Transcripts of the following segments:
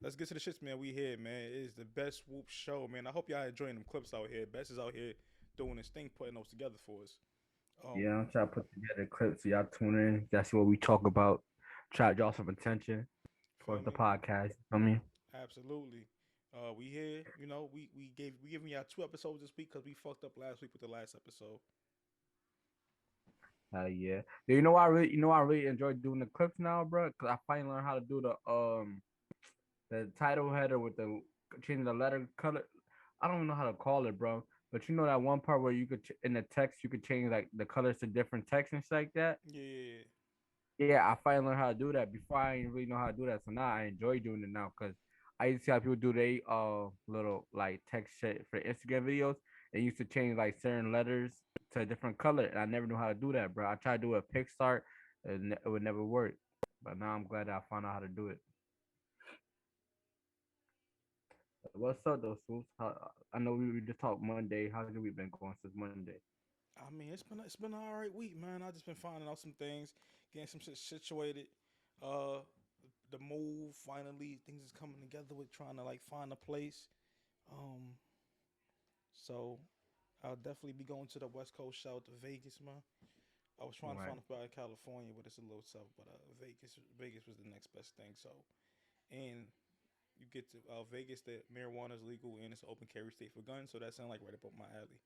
Let's get to the shits, man. We here, man. It is the best Whoop show, man. I hope y'all enjoying them clips out here. Best is out here doing his thing, putting those together for us. Yeah, Um, I'm trying to put together clips so y'all tune in. That's what we talk about. Try to draw some attention feel towards the me? podcast. I mean, Absolutely. We here. You know, we giving y'all 2 episodes this week because we fucked up last week with the last episode. yeah. I really enjoy doing the clips now, bro. Cause I finally learned how to do the title header with the changing the letter color. I don't know how to call it, bro. But you know that one part where you could in the text you could change like the colors to different text and shit like that. Yeah, Yeah, I finally learned how to do that. Before I didn't really know how to do that, so now I enjoy doing it now because I used to see how people do they little like text shit for Instagram videos. They used to change like certain letters to a different color, and I never knew how to do that, bro. I tried to do it at Pixar, and it would never work. But now I'm glad I found out how to do it. What's up, though, Swoops? I know we just talked Monday. How's your week been going since Monday? I mean it's been an all right week, man. I just been finding out some things, getting some shit situated. Uh, the move finally, things is coming together with trying to like find a place. Um, so I'll definitely be going to the West Coast. Shout out to Vegas, man. I was trying to Right. find a spot in California, but it's a little tough. But Vegas was the next best thing. So, and you get to Vegas, that marijuana is legal and it's an open carry state for guns. So that sounds like right up my alley.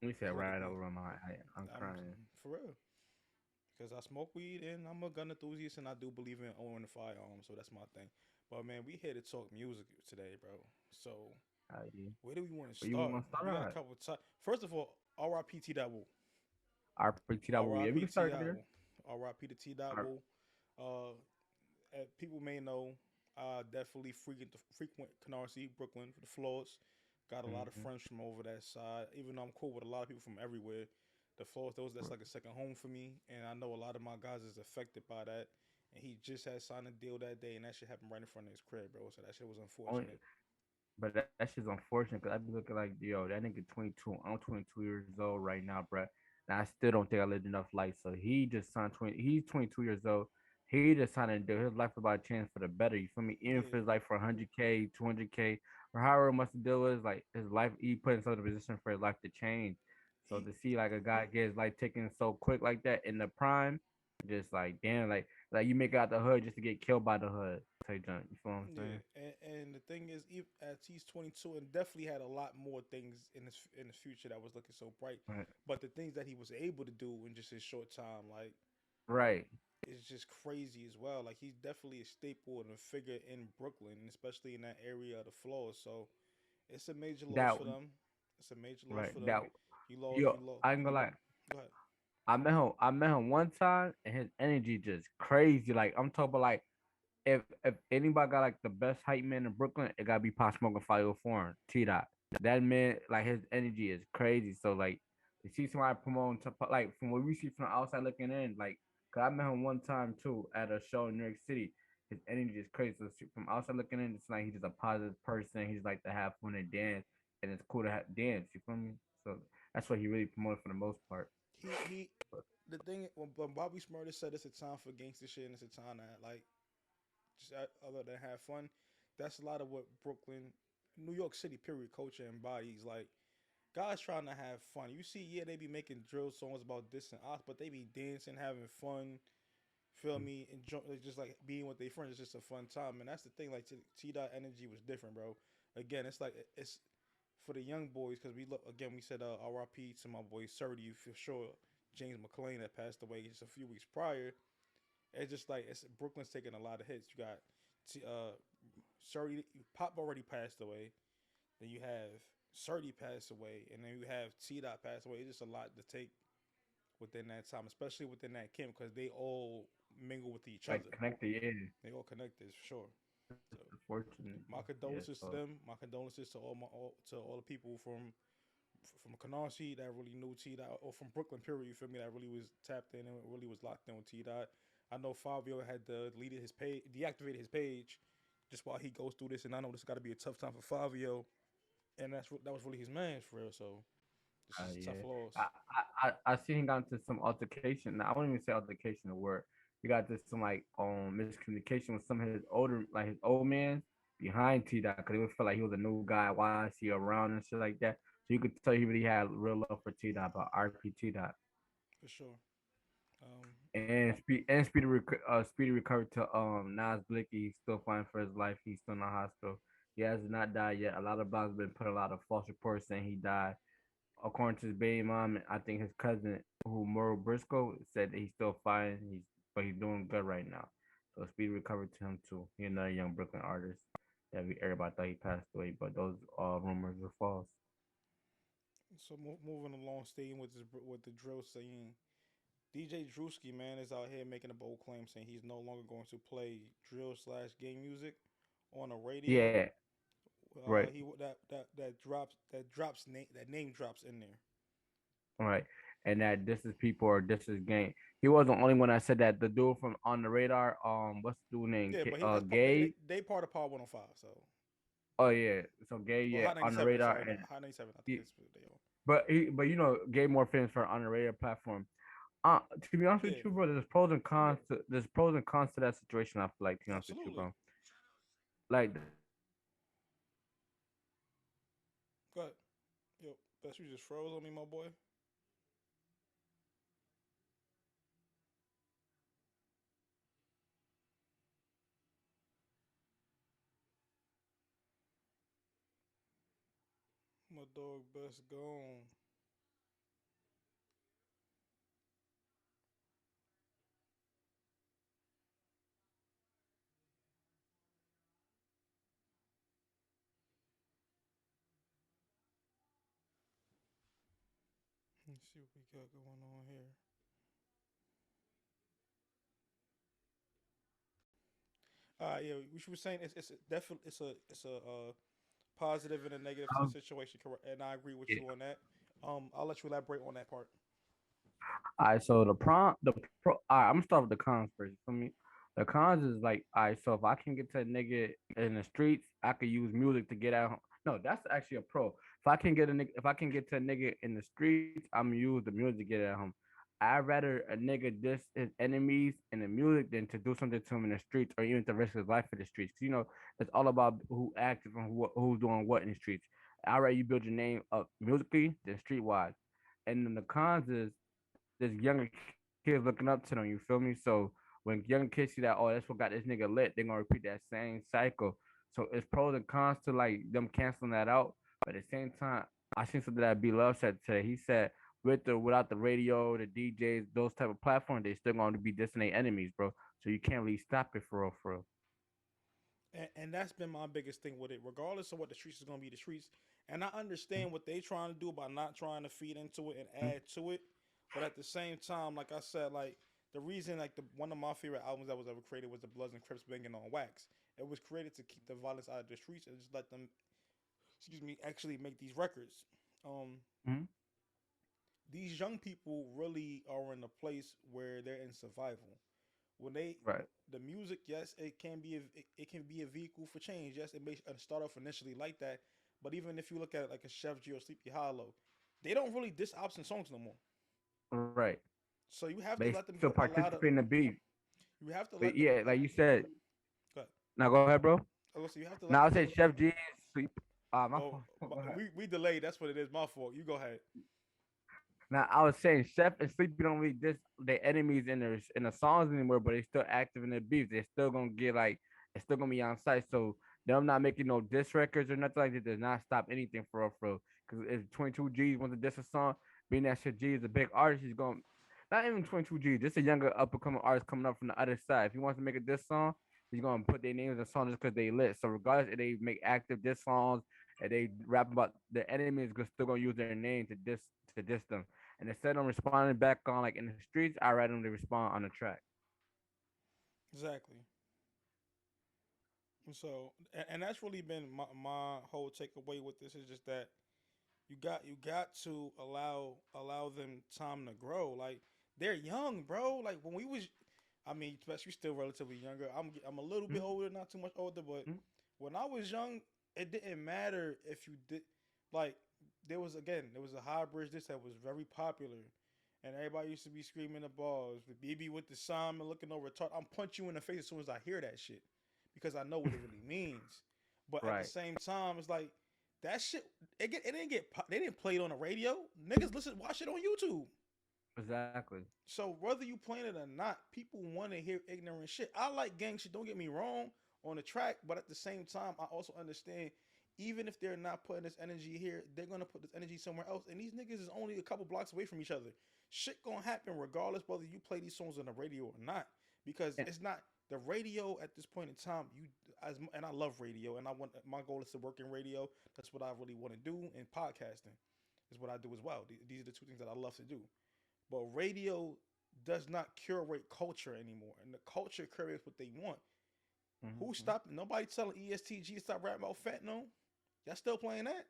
We said right Politically, over my. I'm I'm crying. for real because I smoke weed and I'm a gun enthusiast and I do believe in owning a firearm. So that's my thing. But man, we here to talk music today, bro. So Yeah. where do we want to But you start? want to start We got a out? couple of time. First of all, R.I.P. T. Dot RPT that will. Yeah, we R.I.P. can T. start Dot there. R.I.P. to T. Dot R- Uh, people may know, I definitely frequent Canarsie, Brooklyn for the floors. Got a lot of mhm. friends from over that side. Even though I'm cool with a lot of people from everywhere, the floors, those that's like a second home for me. And I know a lot of my guys is affected by that. And he just had signed a deal that day, and that shit happened right in front of his crib, bro. So that shit was Only, unfortunate. but that shit's unfortunate because I be looking like yo, that nigga 22. I'm 22 years old right now, bro. And I still don't think I lived enough life. So he just signed 20. He's 22 years old. He just signed a deal. His life about to change for the better. You feel me? Even if Yeah, it's like for 100K, 200K, or however much the deal is, like his life, he put himself in a position for his life to change. So he to see like a guy get his life taken so quick like that in the prime, just like damn, like you make it out the hood just to get killed by the hood. Type junk. You feel what I'm Yeah, saying? and the thing is, as he's 22 and definitely had a lot more things in his future that was looking so bright, Right. but the things that he was able to do in just his short time, like, Right. is just crazy as well. Like he's definitely a staple and a figure in Brooklyn, and especially in that area of the floors. So it's a major loss That for them. It's a major loss right. for That them. You lost. yo, You lost. I ain't gonna lie. Go ahead. I met him one time and his energy just crazy. Like I'm talking about like if anybody got like the best hype man in Brooklyn, it gotta be Pop Smoke and 504 T Dot. That man, like his energy is crazy. So like to see somebody promoting to like from what we see from the outside looking in, like cause I met him one time too at a show in New York City. His energy is crazy. So from outside looking in, it's like he's just a positive person. He's like to have fun and dance, and it's cool to dance. You feel me? So that's what he really promoted for the most part. He. The thing when Bobby Smurder said it's a time for gangster shit and it's a time to like just other than have fun. That's a lot of what Brooklyn, New York City, period, culture embodies. Like guys trying to have fun. You see, yeah, they be making drill songs about this and us, but they be dancing, having fun. Feel me? Enjoy, like, just like being with their friends. It's just a fun time, and that's the thing. Like T Dot energy was different, bro. Again, it's like it's for the young boys because we look again. We said R.I.P. to my boy Surdy for sure. James McClain that passed away just a few weeks prior. It's just like it's Brooklyn's taking a lot of hits. You got Surdy, Pop already passed away. Then you have Surdy passed away, and then you have T Dot passed away. It's just a lot to take within that time, especially within that camp, because they all mingle with each Like other. connected, yeah. They all connected for sure. So Unfortunately, my yeah. condolences to So them. My condolences to all the people from Canarsie that really knew T Dot, or from Brooklyn period. You feel me? That really was tapped in and really was locked in with T Dot. I know Fabio had deleted his page, deactivated his page, just while he goes through this, and I know this got to be a tough time for Fabio, and that was really his man for real. So this is a tough yeah, loss. I seen him got into some altercation. Now, I wouldn't even say altercation the word. He got into some like miscommunication with some of his older like his old man, behind T Dot because it would feel like he was a new guy. Why is he around and shit like that? So you could tell he really had real love for T Dot, but RP T Dot. for sure. Um, Speedy recovered to Nas Blicky. He's still fighting for his life. He's still in the hospital. He has not died yet. A lot of blogs been put a lot of false reports saying he died. According to his baby mom, I think his cousin, who Merle Briscoe, said that he's still fighting. But he's doing good right now. So Speedy recovered to him too. He's another young Brooklyn artist that everybody thought he passed away, but those rumors were false. so moving along, staying with with the drill scene. DJ Drewski, man, is out here making a bold claim saying he's no longer going to play drill slash game music on the radio. Yeah, right. He that name drops in there. Right. And that this is people or this is game. He wasn't the only one that said that. The dude from On the Radar, what's the dude name? Yeah, but he that's Gay. they part of Power 105. So Oh yeah. So Gay, well, yeah, Hot On the 97. Radar Sorry, not and Hot 97. I think he, it's what they are. but Gay more famous for On the Radar platform. To be honest with Yeah, you, bro, there's pros and cons to that situation. I feel like, to be honest with you, absolutely. bro. Like the Go ahead. Yo, best you just froze on me, my boy. My dog best gone. Let's see what we got going on here. Yeah, we were saying it's definitely it's a positive and a negative to the um, situation, correct? And I agree with yeah. you on that. I'll let you elaborate on that part. All right, so the pro. All right, I'm gonna start with the cons first. For me, the cons is like, all right, so if I can get to a nigga in the streets, I could use music to get out. No, that's actually a pro. If I can get to a nigga in the streets, I'm gonna use the music to get at him. I'd rather a nigga diss his enemies in the music than to do something to him in the streets or even to risk his life in the streets. 'Cause, it's all about who active and who's doing what in the streets. I'd rather you build your name up musically than streetwise. And then the cons is there's younger kids looking up to them. You feel me? So when young kids see that, oh, that's what got this nigga lit, they're gonna repeat that same cycle. So it's pros and cons to like them canceling that out. But at the same time, I seen something that B Love said today. He said with or without the radio, the DJs, those type of platforms, they still going to be dissing their enemies, bro. So you can't really stop it for real, for real. And that's been my biggest thing with it, regardless of what the streets is gonna be the streets. And I understand what they trying to do by not trying to feed into it and Mm-hmm. add to it. But at the same time, like I said, like the reason like the one of my favorite albums that was ever created was the Bloods and Crips banging on wax. It was created to keep the violence out of the streets and just let them, excuse me, actually make these records. Um, Mm-hmm. these young people really are in a place where they're in survival. When they Right. the music, yes, it can be a vehicle for change. Yes, it may start off initially like that, but even if you look at it like a Chef G or Sleepy Hollow, they don't really diss ops in songs no more. Right. So you have to They let them still allow the participate in the beef. you have to But let them. yeah, like you said, Go ahead. now go ahead, bro. Listen, you have to let Now I them. said Chef G sleep. My Oh, fault. Go ahead. we delayed. That's what it is. My fault. You go ahead. Now I was saying Chef and Sleepy don't really diss their enemies in the songs anymore, but they still active in their beef. They're still gonna get like it's still gonna be on site. So them not making no diss records or nothing like that does not stop anything for real, for real. Because if 22 G's wants to diss a song, being that shit G is a big artist, he's going not even 22 G, just a younger up and coming artist coming up from the other side. If he wants to make a diss song, he's gonna put their names in the song just because they lit. So regardless if they make active diss songs and they rap about their enemies, still gonna use their name to diss them. And instead of responding back on like in the streets, I rather them to respond on the track. Exactly. So, and that's really been my whole takeaway with this is just that you got to allow them time to grow. Like they're young, bro. Like when we was, I mean, especially still relatively younger. I'm a little bit Mm-hmm. older, not too much older, but when I was young, it didn't matter if you did like there was a high bridge this that was very popular. And everybody used to be screaming the balls. The BB with the Simon looking over top. I'm punch you in the face as soon as I hear that shit. Because I know what it really means. But at the Right. same time, it's like that shit. It didn't get. They didn't play it on the radio. Niggas watch it on YouTube. Exactly. So whether you playing it or not, people want to hear ignorant shit. I like gang shit. Don't get me wrong on the track, but at the same time, I also understand. Even if they're not putting this energy here, they're gonna put this energy somewhere else. And these niggas is only a couple blocks away from each other. Shit gonna happen regardless whether you play these songs on the radio or not, because And, it's not the radio at this point in time. And I love radio, and I want my goal is to work in radio. That's what I really want to do, and podcasting is what I do as well. These are the two things that I love to do. But radio does not curate culture anymore, and the culture curates what they want. Who mm-hmm. stopped? Nobody telling ESTG to stop rapping about fentanyl. Y'all still playing that?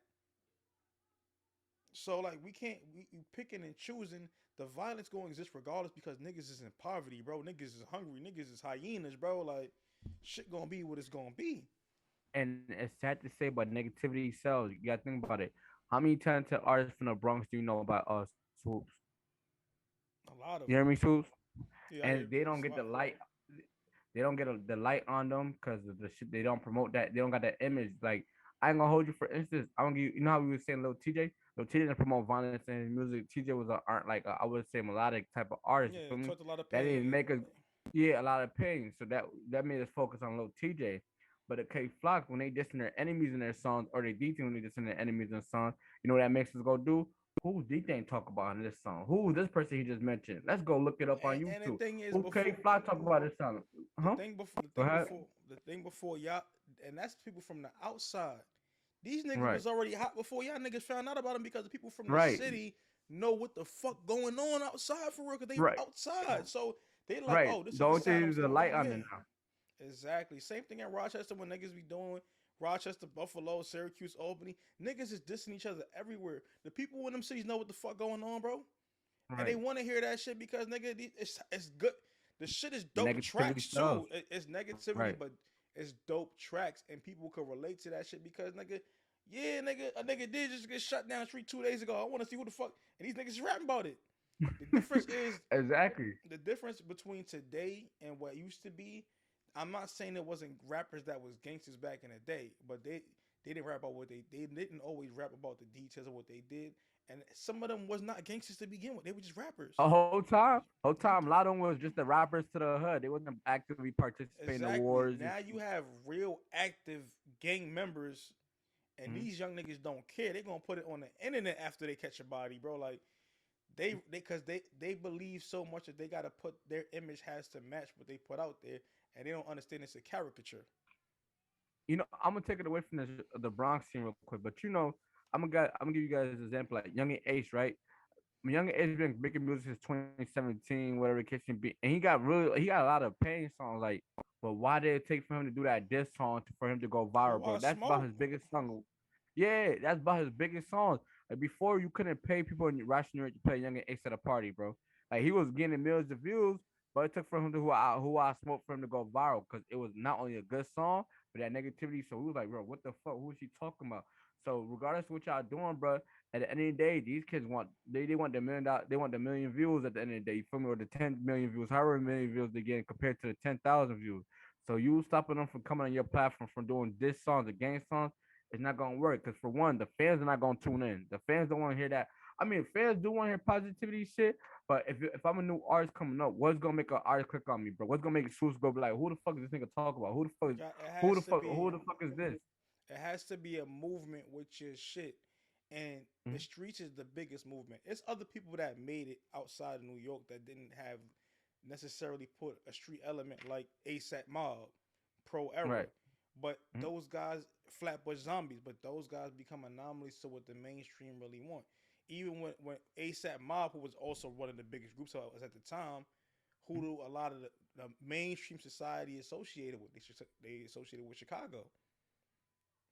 So like we can't we picking and choosing. The violence gonna exist regardless because niggas is in poverty, bro. Niggas is hungry. Niggas is hyenas, bro. Like shit gonna be what it's gonna be. And it's sad to say, but negativity sells. You gotta think about it. How many talented artists from the Bronx do you know about us? Swoops. A lot of You them. hear me, Swoops? Yeah, I hear And they don't it's a get the lot. light. They don't get the light on them because of the shit. They don't promote that. They don't got that image. Like I ain't gonna hold you for instance. I'm gonna give you. You know how we were saying, little TJ. Little TJ didn't promote violence in his music. TJ was a art like I would say melodic type of artist. You Yeah, feel me? talked a lot of That didn't pain. make us, yeah, a lot of pain. So that made us focus on little TJ. But the K Flock, when they dissing their enemies in their songs, or they DT when they dissing their enemies in songs, you know what that makes us go do? Who D Thing talk about in this song? Who this person he just mentioned? Let's go look it up on And the YouTube. thing is, Who K before Flock talk about this song? Huh? Go ahead. the thing before y'all, and that's people from the outside. These niggas Right. was already hot before y'all niggas found out about them because the people from the Right. city know what the fuck going on outside for real because they Right. outside. So they like, Right. oh, this The is the only side thing I'm is the staying light on on here. it now. Exactly. Same thing in Rochester when niggas be doing Rochester, Buffalo, Syracuse, Albany. Niggas is dissing each other everywhere. The people in them cities know what the fuck going on, bro. And they Right. want to hear that shit because nigga, it's good. The shit is dope Negativity tracks sells. too. It's negativity, Right. but it's dope tracks, and people can relate to that shit because nigga, yeah, nigga, a nigga did just get shut down the street 2 days ago. I want to see who the fuck, and these niggas is rapping about it. The difference is Exactly. the difference between today and what used to be. I'm not saying there wasn't rappers that was gangsters back in the day, but they didn't rap about what they didn't always rap about the details of what they did, and some of them was not gangsters to begin with. They were just rappers. A whole time, a lot of them was just the rappers to the hood. They wasn't actively participating in the Exactly. wars. Now you have real active gang members, and Mhm. these young niggas don't care. They gonna put it on the internet after they catch a body, bro. Like because they believe so much that they gotta put their image has to match what they put out there, and they don't understand it's a caricature. You know, I'm gonna take it away from the Bronx scene real quick, but you know, I'm gonna give you guys an example like Young and Ace, right? Young Ace been making music since 2017, whatever the case may be, and he got a lot of pain songs. Like, but why did it take for him to do that diss song for him to go Oh, viral, bro? That's about smoke. his biggest song. Yeah, that's about his biggest songs. Like before, you couldn't pay people in Russian to play Young and Ace at a party, bro. Like he was getting millions of views, but it took for him to who I smoked for him to go viral because it was not only a good song, but that negativity. So we was like, bro, what the fuck? Who is he talking about? So regardless of what y'all doing, bro, at the end of the day, these kids want they want the $1 million, they want the million views at the end of the day. You feel me? Or the 10 million views, however million views they get compared to the 10,000 views. So you stopping them from coming on your platform from doing diss songs or gang songs, it's not gonna work. Cause for one, the fans are not gonna tune in. The fans don't want to hear that. I mean, fans do want to hear positivity shit, but if I'm a new artist coming up, what's gonna make an artist click on me, bro? What's gonna make Swoops go be like, who the fuck is this nigga talk about? It Who has the to fuck be. who the fuck is this? It has to be a movement with your shit. And the Mhm. streets is the biggest movement. It's other people that made it outside of New York that didn't have necessarily put a street element like ASAP Mob, Pro Era. Right. But Mhm. those guys, Flatbush Zombies, but those guys become anomalies to what the mainstream really want. Even when ASAP Mob, who was also one of the biggest groups at the time, who do a lot of the mainstream society associated with, they associated with Chicago.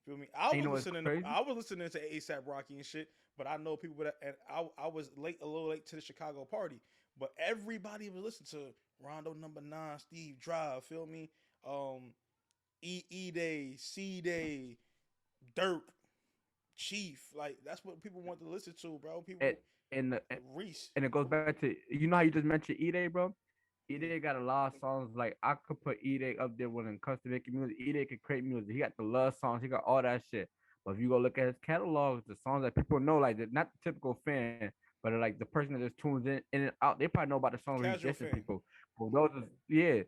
Feel me? And you know what's crazy? I was listening to ASAP Rocky and shit, but I know people that and I was a little late to the Chicago party, but everybody was listening to Rondo Number Nine, Steve Drive. Feel me? Um, E Day, C Day, Dirk, Chief. Like that's what people want to listen to, bro. And People and the, Reese. and it goes back to you know how you just mentioned E Day, bro. Ede got a lot of songs. Like I could put Ede up there when it comes to making music. Ede could create music. He got the love songs. He got all that shit. But if you go look at his catalog, the songs that people know, like not the typical fan, but like the person that just tunes in and out, they probably know about the songs where he's Casual dissing fan. people. But those are yeah,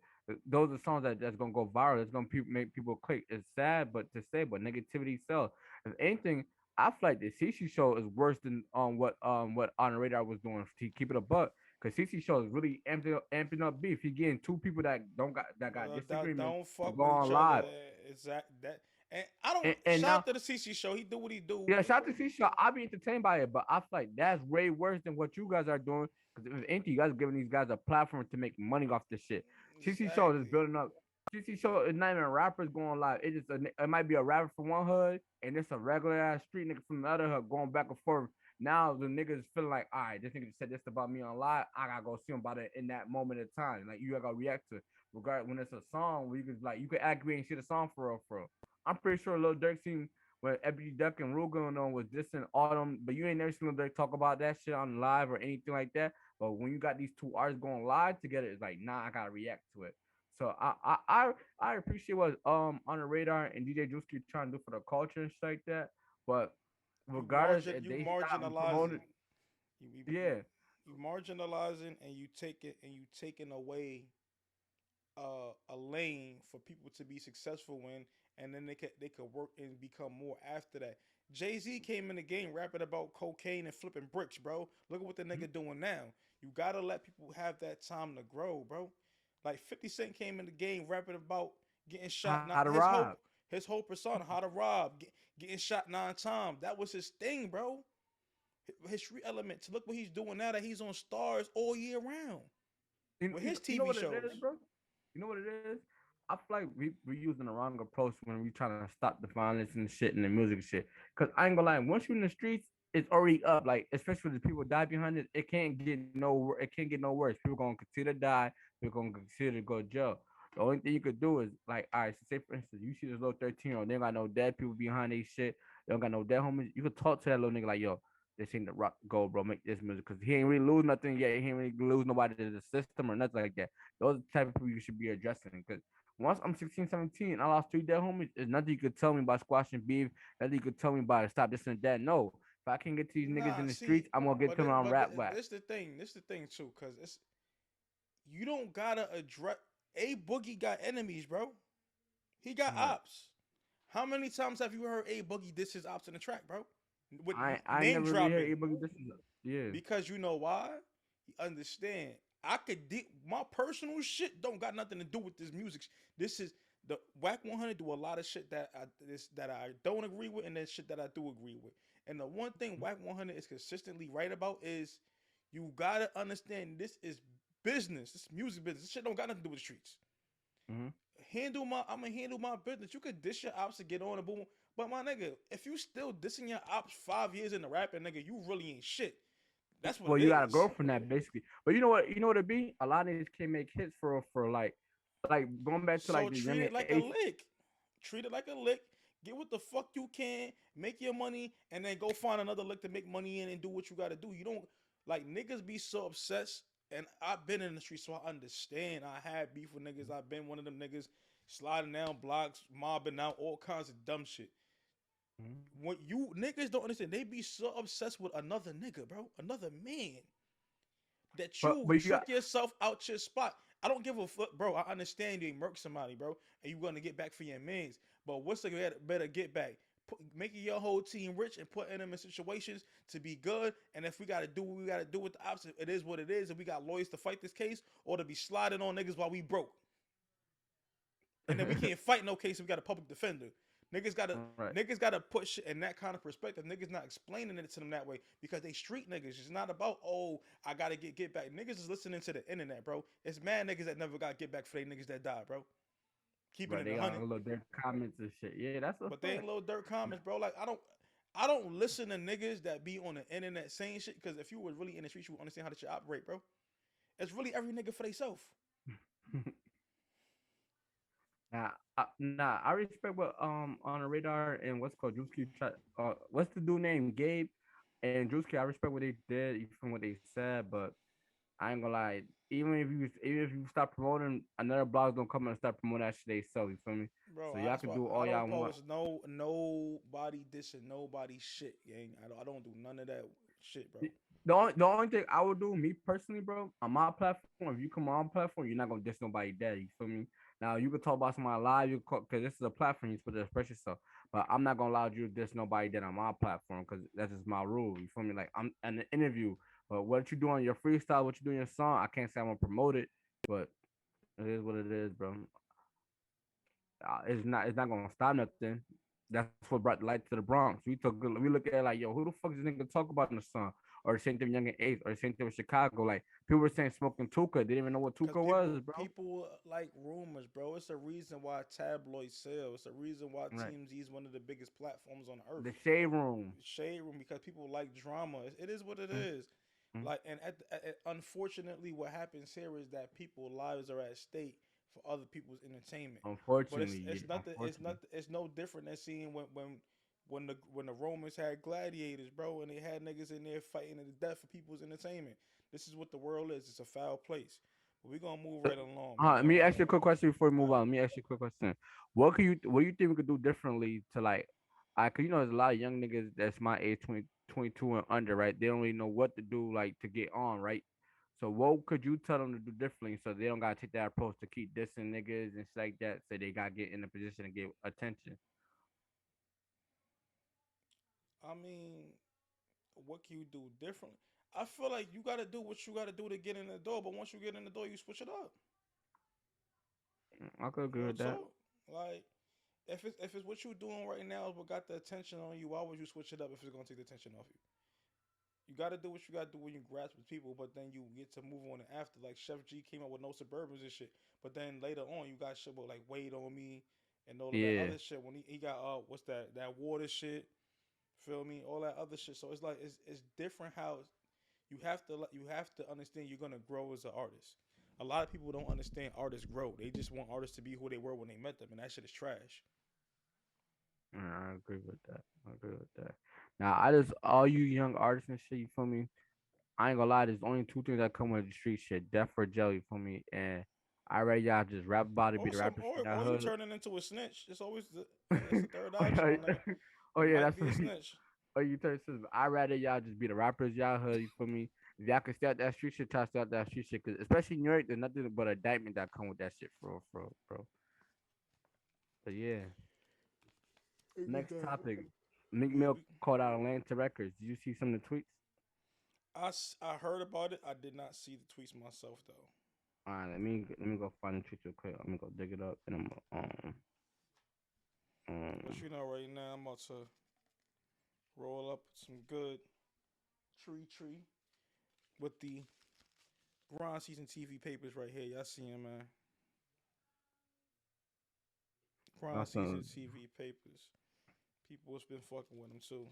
those are songs that's gonna go viral. It's gonna make people click. It's sad, but to say, but negativity sells. If anything, I feel like the CC show is worse than what On the Radar was doing to keep it a buck. Cause CC show is really amping up beef. He getting two people that got That disagreements don't to fuck go with each on other. live. Exact that. And I don't And shout now, out to the CC show. He do what he do. yeah, shout out to CC show. I'll be entertained by it, but I feel like that's way worse than what you guys are doing. Because if anything, you guys are giving these guys a platform to make money off this shit. CC show is Exactly. building up. CC show is not even rappers going live. It might be a rapper from one hood and it's a regular ass street nigga from the other hood going back and forth. Now the niggas feeling like, all right, this nigga just said this about me on live. I gotta go see him about it in that moment of time. Like you gotta react to it. Regard when it's a song where you could agree and see the song for real, for real. I'm pretty sure Lil Durk seen when Ebony Duck and Rule going on was dissing all them, but you ain't never seen Lil Durk talk about that shit on live or anything like that. But when you got these two artists going live together, it's like, nah, I gotta react to it. So I appreciate what On the Radar and DJ Drewski trying to do for the culture and shit like that. But regardless, if You they stop marginalizing. promoting, You, you, you, yeah, you marginalizing and you taking away a lane for people to be successful in, and then they could work and become more after that. Jay Z came in the game rapping about cocaine and flipping bricks, bro. Look at what the nigga doing now. You gotta let people have that time to grow, bro. Like 50 Cent came in the game rapping about getting shot. how to Not rob. his whole persona, how to rob, getting shot 9 times. That was his thing, bro. His street element. To look what he's doing now that he's on stars all year round with his You know TV what it is, shows. bro? You know what it is? I feel like we using the wrong approach when we trying to stop the violence and the shit and the music and shit. Cause I ain't gonna lie, once you're in the streets, it's already up. Like especially when the people die behind it, it can't get no worse. People gonna continue to die. People gonna continue to go to jail. The only thing you could do is like, all right, so say for instance, you see this little 13-year-old, they don't got no dead people behind they shit. They don't got no dead homies. You could talk to that little nigga like, yo, this ain't the rock gold, bro. Make this music because he ain't really lose nothing yet. He ain't really lose nobody to the system or nothing like that. Those are the type of people you should be addressing. Because once I'm 16, 17, I lost 3 dead homies. There's nothing you could tell me about squashing beef. Nothing you could tell me about to stop this and that. No. If I can't get to these niggas Nah, in the see, streets, I'm gonna get to them on rap wax. this the thing. This the thing too, cause it's you don't gotta address. A Boogie got enemies, bro. He got Right. ops. How many times have you heard A Boogie diss his ops in the track, bro? With I name never really dropping. heard anybody. This is yeah. Because you know why? You understand. My personal shit don't got nothing to do with this music. This is the Whack 100 do a lot of shit that I don't agree with, and then shit that I do agree with. And the one thing Whack 100 is consistently right about is you gotta understand this is business. This music business. This shit don't got nothing to do with the streets. Mm-hmm. I'm gonna handle my business. You could diss your ops to get on and boom. But my nigga, if you still dissing your ops 5 years in the rapping, nigga, you really ain't shit. That's what Well, it you gotta is. grow from that basically. But you know what? You know what it be? A lot of these can make hits for like going back to like So the treat younger it like a age. lick. Treat it like a lick. Get what the fuck you can, make your money, and then go find another lick to make money in and do what you gotta do. You don't like niggas be so obsessed. And I've been in the street, so I understand. I had beef with niggas. I've been one of them niggas sliding down blocks, mobbing out all kinds of dumb shit. Mhm. What you niggas don't understand, they be so obsessed with another nigga, bro, another man, that you But you got took yourself out your spot. I don't give a fuck, bro. I understand you murk somebody, bro, and you gonna get back for your mans. But what's the better get back? Making your whole team rich and putting them in situations to be good. And if we gotta do what we gotta do with the opposite, it is what it is. And we got lawyers to fight this case, or to be sliding on niggas while we broke. And then we can't fight no case if we got a public defender. Niggas gotta right. niggas gotta put shit in that kind of perspective. Niggas not explaining it to them that way because they street niggas. It's not about I gotta get back. Niggas is listening to the internet, bro. It's mad niggas that never got get back for they niggas that died, bro. Keeping Right, it they a got hundred. a little their comments and shit. Yeah, that's a But they fact. ain't little dirt comments, bro. Like I don't listen to niggas that be on the internet saying shit because if you were really in the streets, you would understand how this shit operate, bro. It's really every nigga for theyself. I respect what on the radar and what's called Drewski try what's the dude name Gabe and Drewski. I respect what they did, even what they said, but I ain't gonna lie. even if you stop promoting, another blog's gonna come and start promoting that shit they sell. You feel me? Bro, So y'all that's can why do I all don't y'all want. post nobody dissing nobody shit, gang. I don't do none of that shit, bro. The only thing I would do, me personally, bro, on my platform, if you come on my platform, you're not gonna diss nobody dead. You feel me? Now you can talk about somebody live, you because this is a platform you're supposed to express yourself. But I'm not gonna allow you to diss nobody dead on my platform because that's just my rule. You feel me? Like I'm in an interview, but what you do on your freestyle, what you do in your song, I can't say I'm gonna promote it, but it is what it is, bro. It's not gonna stop nothing. That's what brought the light to the Bronx. We look at it like, yo, who the fuck is this nigga talk about in the song? Or the same thing with Young and Ace, or the same thing with Chicago. Like people were saying smoking Tuka, they didn't even know what Cause Tuka was, bro. people like rumors, bro. It's a reason why tabloids sell. It's a reason why Right. TMZ is one of the biggest platforms on earth. The shade room. Shade room because people like drama. It is what it Mm, is. mm. Like, and unfortunately, what happens here is that people's lives are at stake for other people's entertainment. But Unfortunately, yeah, it's nothing. It's unfortunately. not. It's no different than seeing when the Romans had gladiators, bro, and they had niggas in there fighting to the death for people's entertainment. This is what the world is. It's a foul place. But we're gonna move right along, man. Let me ask you a quick question before we All move right. on. Let me ask you a quick question. What do you think we could do differently to like, cause there's a lot of young niggas that's my age, 22 and under, right? They don't really know what to do like to get on, right? So what could you tell them to do differently so they don't gotta take that approach to keep dissing niggas and shit like that, so they gotta get in a position to get attention? I mean, what can you do differently? I feel like you got to do what you got to do to get in the door. But once you get in the door, you switch it up. I could agree Real with that. talk. Like, if it's what you doing right now is what got the attention on you, why would you switch it up if it's gonna take the attention off you? You got to do what you got to do when you grasp with people, but then you get to move on after. Like Chef G came out with no Suburbans and shit, but then later on you got shit with like Wait on Me and all of that Yeah. other shit. When he got what's that water shit? Feel me? All that other shit. So it's like it's different how you have to understand you're gonna grow as an artist. A lot of people don't understand artists grow. They just want artists to be who they were when they met them, and that shit is trash. I agree with that. I agree with that. Now, I just all you young artists and shit, you feel me? I ain't gonna lie, there's only two things that come with the street shit: death or jail. You feel me? And I rather y'all just rap about it, be Or the some, rappers or from that or you hood. turning into a snitch. It's always it's the third Oh option, yeah, my nigga. oh You yeah, might that's be a what. snitch. Oh, you tell yourself, I rather y'all just be the rappers y'all hood. You feel me? If y'all can stay out that street shit, try to stay out that street shit. Cause especially in New York, there's nothing but indictment that come with that shit, for real, bro. But yeah, next topic. Meek We, Mill we, called out Atlanta Records. Did you see some of the tweets? I heard about it. I did not see the tweets myself though. All right, let me go find the tweets real quick. Let me go dig it up, and But um right now I'm about to roll up some good tree with the grind season TV papers right here. Y'all see him, man. Grind season also TV papers. People has been fucking with him too,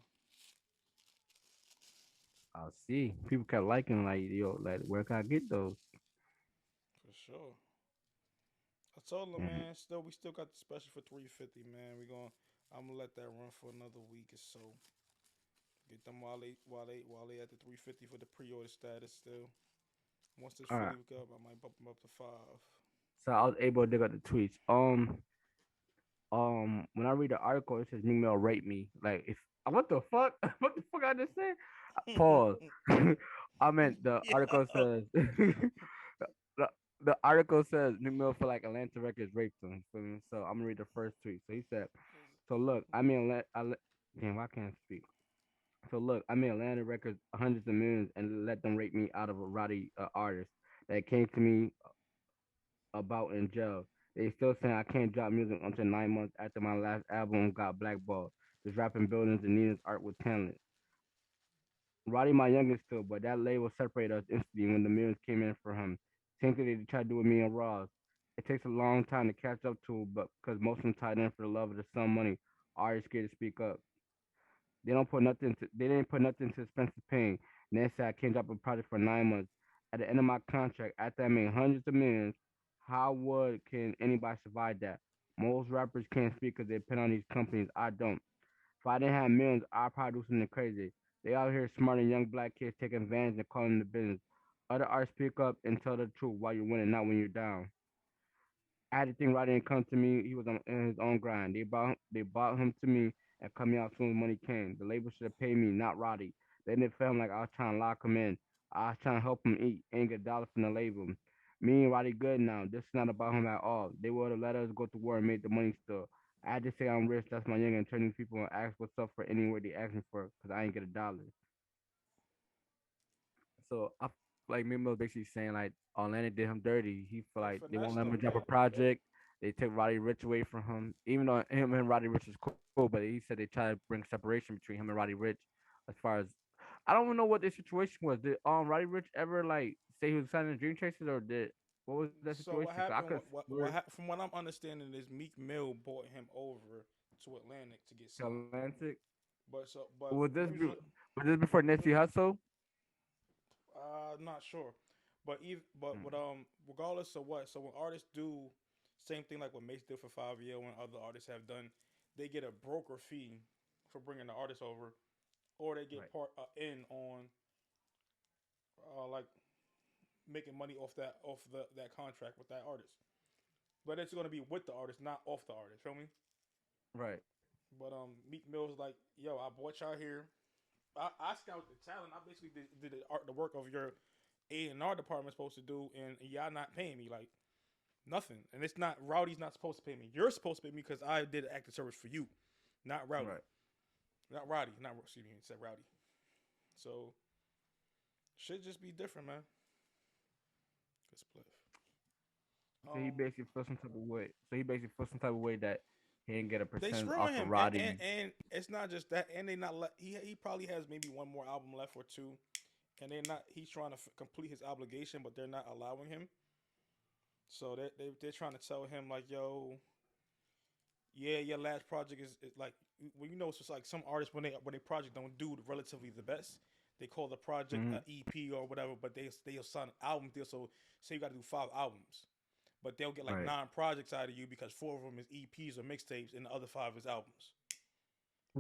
I'll see people kept liking like yo like where can I get those? for sure. I told him, Mhm. man. We still got the special for 350, man. I'm gonna let that run for another week or so. Get them while they at the 350 for the pre-order status still. Once it's All right, fully up, I might bump them up to five. so I was able to dig up the tweets. When I read the article, it says Meek Mill raped me. Like if what the fuck? What the fuck I just said? Pause. I meant the article Yo. says the, the article says Meek Mill feel like Atlanta Records raped him. Feel me? So I'm gonna read the first tweet. So he said, "So look, I mean, damn, why can't I speak? So look, I made Atlanta Records hundreds of millions and let them rape me out of a rowdy artist that came to me about in jail. They still saying I can't drop music until 9 months after my last album got blackballed. Just rapping buildings and needing art with talent. Roddy my youngest too, but that label separated us instantly when the millions came in for him. Same thing they tried to do with me and Ross. It takes a long time to catch up to, but because most of them tied in for the love of the sun money, are scared to speak up. They didn't put nothing to Spencer Payne. And they said I can't drop a project for 9 months. At the end of my contract, after I made hundreds of millions, how would can anybody survive that? Most rappers can't speak because they depend on these companies. I don't. If I didn't have millions, I'd probably do something crazy. They out here smarting young black kids taking advantage and calling the business. Other artists pick up and tell the truth while you're winning, not when you're down. I had to think Roddy didn't come to me. He was on in his own grind. They bought him to me and cut me out soon as money came. The label should have paid me, not Roddy. They didn't feel like I was trying to lock him in. I was trying to help him eat. Ain't get a dollar from the label. Me and Roddy good now. This is not about him at all. They would have let us go to war and made the money still. I had to say I'm rich. That's my young and turn these people and ask what's up for anywhere they ask me for because I ain't get a dollar. So I feel like Meek Mill basically saying like Atlanta did him dirty. He feel They like they won't finessed let him them, drop a man. project. They took Roddy Rich away from him. Even though him and Roddy Rich is cool, but he said they tried to bring separation between him and Roddy Rich. As far as I don't even know what the situation was. Did Roddy Rich ever like say he was signing Dream Chasers or did what was that So situation? what Cause I could happened? swear From what I'm understanding is Meek Mill brought him over to Atlantic to get signed. Atlantic. But Was this let me be, just was this before let me, Nipsey Hussle? not sure. But Mm, regardless of what, so when artists do same thing like what Mace did for 5 years, when other artists have done, they get a broker fee for bringing the artist over, or they get right, part in on like making money off that contract with that artist. But it's gonna be with the artist, not off the artist. Feel me? right, But Meek Mill's like, yo, I brought y'all here. I scout the talent. I basically did the work of your A&R department supposed to do, and y'all not paying me like nothing. And it's not Rowdy's not supposed to pay me. You're supposed to pay me because I did active service for you, not Rowdy, right. not Roddy, not excuse me, it said Rowdy. So should just be different, man. Good split. So he Um, basically feels some type of way. So he basically feels some type of way that he didn't get a they percentage off screwing of him, Roddy. and it's not just that, and they not he probably has maybe one more album left or two, and they're not. He's trying to complete his obligation, but they're not allowing him. So they're trying to tell him like, yo, yeah, your last project is like, well, you know, it's just like some artists when they project don't do relatively the best, they call the project Mm-hmm. a EP or whatever, but they'll sign an album deal. So say you got to do 5 albums, but they'll get like Right, 9 projects out of you because 4 of them is EPs or mixtapes, and the other 5 is albums.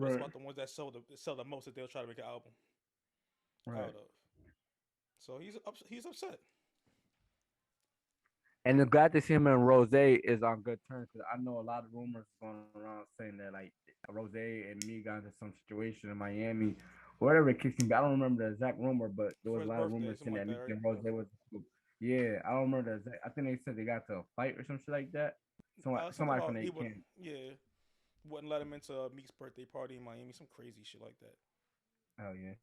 But it's right, about the ones that sell the most that they'll try to make an album right. out of. So he's upset. And I'm glad to see him and Rose is on good terms because I know a lot of rumors going around saying that like Rose and me got into some situation in Miami, whatever it kicks me. I don't remember the exact rumor, but there For was a his lot of birthday, rumors something saying like that that, Meek right? and Rose was. Yeah, I don't remember the exact. I think they said they got to a fight or some shit like that. Something Somebody from about they he would, camp. yeah, wouldn't let him into Meek's birthday party in Miami. Some crazy shit like that. Oh yeah.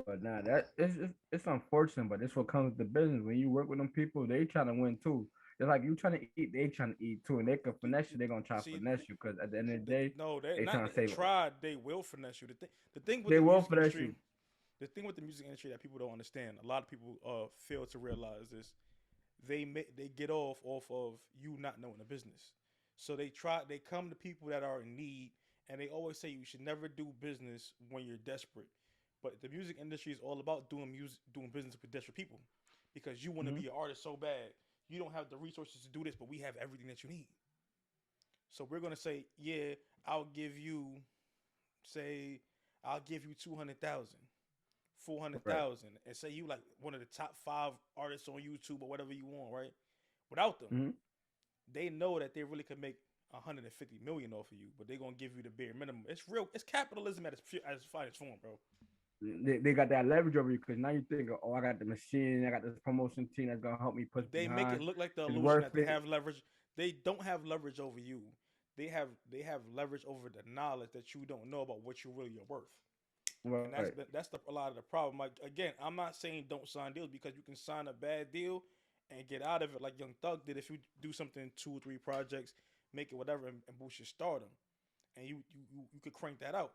But nah, it's unfortunate, but this what comes with the business. When you work with them people, they trying to win too. Just like you trying to eat, they trying to eat too, and they can The, finesse you. the, They gonna try to see, finesse you because at the end of the day, no, they they not trying to save. tried. They will finesse you. The thing with They the will music finesse industry, you. the thing with the music industry that people don't understand. A lot of people fail to realize this. They get off of you not knowing the business. So they come to people that are in need, and they always say you should never do business when you're desperate. But the music industry is all about doing business with desperate people, because you want to Hmm. be an artist so bad. You don't have the resources to do this, but we have everything that you need. So we're gonna say, yeah, I'll give you, say, I'll give you 200,000, four hundred Right. thousand, and say you like one of the top 5 artists on YouTube or whatever you want, right? Without them, Hmm. they know that they really could make 150 million off of you, but they're gonna give you the bare minimum. It's real. It's capitalism at its finest form, bro. They got that leverage over you because now you think, oh, I got the machine, I got this promotion team that's gonna help me push They make it behind. look like the It's illusion worth that they it. have leverage. They don't have leverage over you. They have leverage over the knowledge that you don't know about what you really are worth. And Right. a lot of the problem. Like again, I'm not saying don't sign deals, because you can sign a bad deal and get out of it like Young Thug did if you do something 2 or 3 projects, make it whatever, and boost your stardom, and you could crank that out.